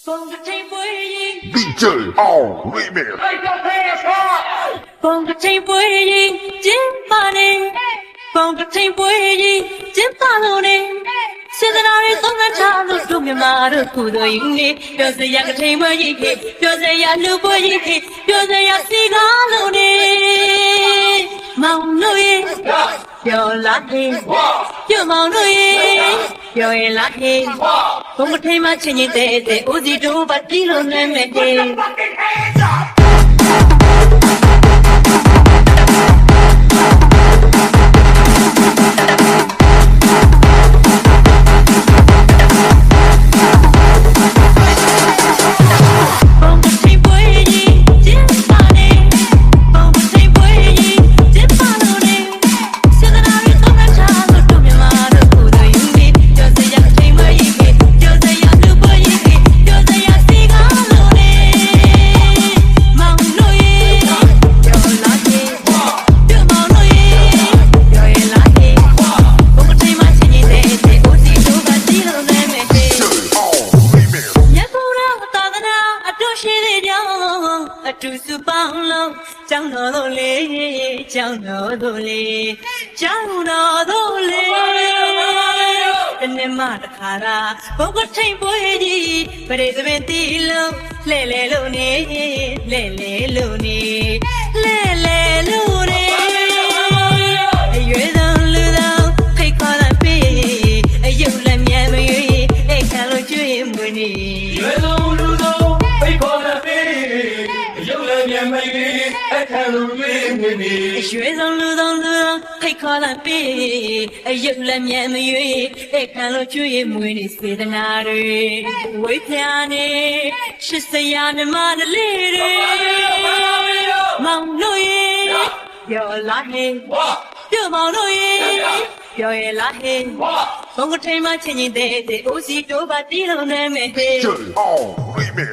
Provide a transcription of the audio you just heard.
DJ All Remix 风个吹不赢，金发呢？风个吹不赢，金发路呢？现在哪里总在岔路，路面马路苦多赢呢？表示呀个吹不赢，表示呀路不赢，表示呀西个路呢？忙路耶，表拉黑，表忙路耶，表也拉黑。风个吹嘛，千年代代，我只做把地路难没得。တူစုပေါင်းလုံးကြောင်းတော်တို့လေကြောင်းတော်တို့လေကြောင်းတော်တို့လေတနေ့မှတစ်ခါသာဘုံကထိန်ပွဲကြီးပရိသမင်တီလုံးလဲလဲလို့နေလဲလဲလို့နေလဲလဲလို့နေအရွယ်ဆုံးလူသောခိတ်ခေါ်လာပြီအယုတ်လည်းမြန်မရွေးအိတ်ခံလို့ကျွေးမွေးနေရွယ်ဆုံးလူသောခိတ်ခေါ်လာပြီမြန်မကြီးအခါလူတွေနေနေရွှေဆုံးလူဆုံးလူခိတ်ခေါ်လာပြီအယုတ်လည်းမြန်မရွေးအခါလိုကျွေးမွေးနေစေတနာတွေဝိဖျားနေရှစ်စရာမြမတလေးတွေမောင်လို့ရေပြောလာဟင်းပြောမောင်လို့ရေပြောရလာဟင်းဘုံကထိန်မချင်းချင်းတဲ့အိုစီတို့ပါတီးလုံးနဲ့မဲ့ DJ All Remix